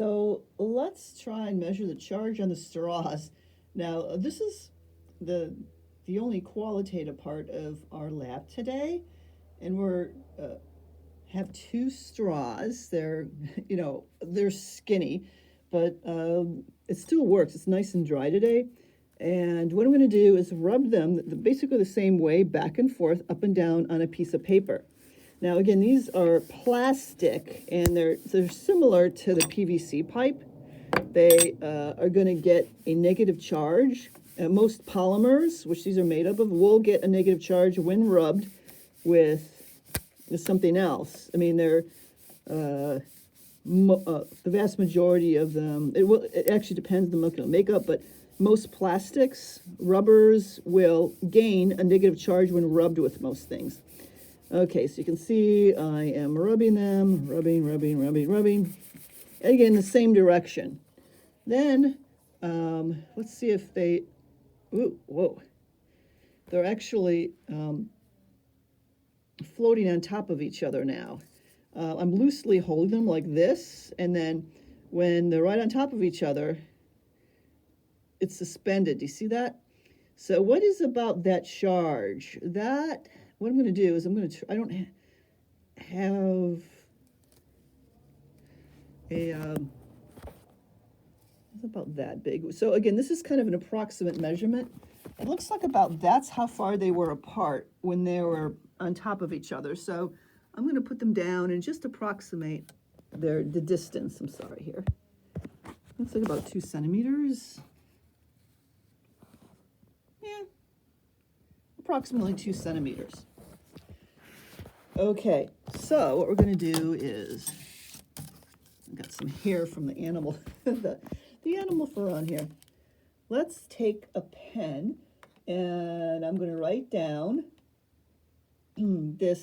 So let's try and measure the charge on the straws. Now, this is the only qualitative part of our lab today, and we're have two straws. They're they're skinny, but it still works. It's nice and dry today. And what I'm going to do is rub them basically the same way, back and forth, up and down on a piece of paper. Now, again, these are plastic, and they're similar to the PVC pipe. They are going to get a negative charge. Most polymers, which these are made up of, will get a negative charge when rubbed with something else. I mean, they're the vast majority of them. It actually depends on the molecular makeup, but most plastics, rubbers, will gain a negative charge when rubbed with most things. Okay, so you can see I am rubbing them, rubbing. Again, the same direction. Then, let's see if they, whoa. They're actually floating on top of each other now. I'm loosely holding them like this, and then when they're right on top of each other, it's suspended. Do you see that? So what is about that charge? What I'm going to do is I don't have it's about that big. So again, this is kind of an approximate measurement. It looks like that's how far they were apart when they were on top of each other. So I'm going to put them down and just approximate the distance. I'm sorry here. Looks like about 2 centimeters. Yeah, approximately 2 centimeters. Okay, so what we're going to do is, I've got some hair from the animal, the animal fur on here. Let's take a pen, and I'm going to write down the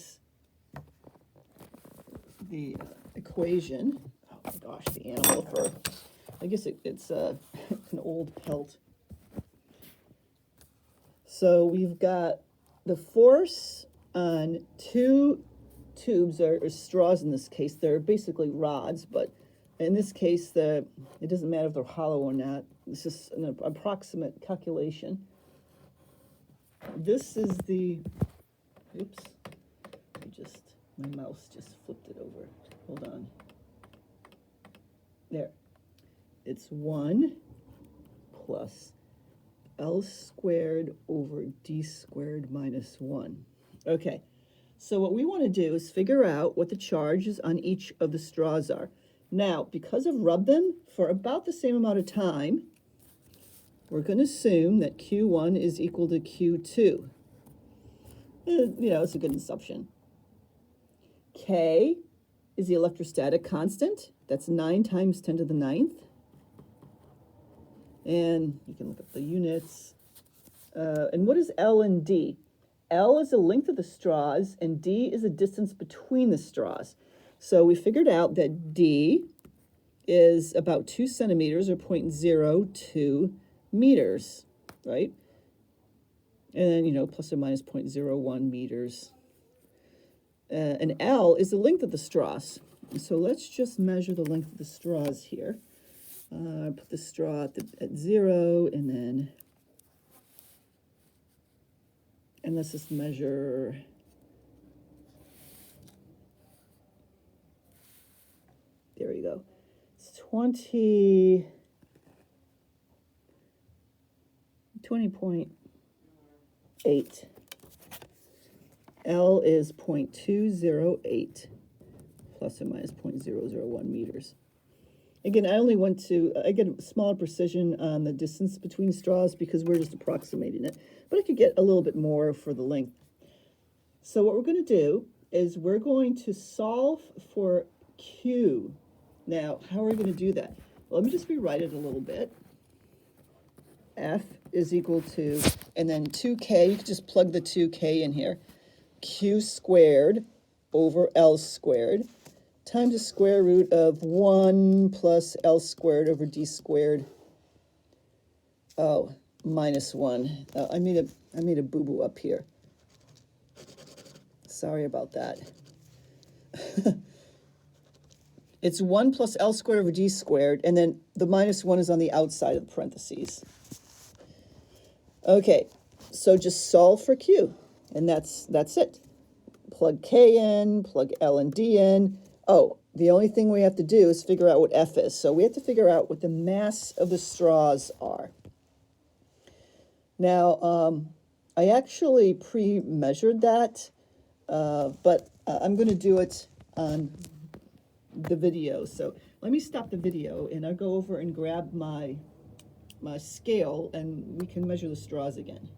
equation. Oh my gosh, the animal fur. I guess it's an old pelt. So we've got the force on two tubes, or straws in this case. They're basically rods, but in this case, it doesn't matter if they're hollow or not. This is an approximate calculation. This is oops, my mouse just flipped it over. Hold on. There. It's 1 plus L squared over D squared minus 1. Okay, so what we want to do is figure out what the charges on each of the straws are. Now, because I've rubbed them for about the same amount of time, we're going to assume that Q1 is equal to Q2. It's a good assumption. K is the electrostatic constant. That's 9 times 10 to the 9th. And you can look up the units. And what is L and D? L is the length of the straws, and D is the distance between the straws. So we figured out that D is about 2 centimeters, or 0.02 meters, right? And then, plus or minus 0.01 meters. And L is the length of the straws. So let's just measure the length of the straws here. Put the straw at 0, and let's just measure. There we go. It's 20.8. L is 0.208 plus or minus 0.001 meters. Again, I get a smaller precision on the distance between straws because we're just approximating it, but I could get a little bit more for the length. So what we're going to do is we're going to solve for Q. Now, how are we going to do that? Well, let me just rewrite it a little bit. F is equal to, and then 2K, you can just plug the 2K in here. Q squared over L squared times the square root of 1 plus L squared over D squared. Oh, minus 1. I made a boo-boo up here. Sorry about that. It's 1 plus L squared over D squared, and then the minus 1 is on the outside of the parentheses. Okay, so just solve for Q, and that's it. Plug K in, plug L and D in. Oh, the only thing we have to do is figure out what F is. So we have to figure out what the mass of the straws are. Now, I actually pre-measured that, but I'm going to do it on the video. So let me stop the video, and I'll go over and grab my scale, and we can measure the straws again.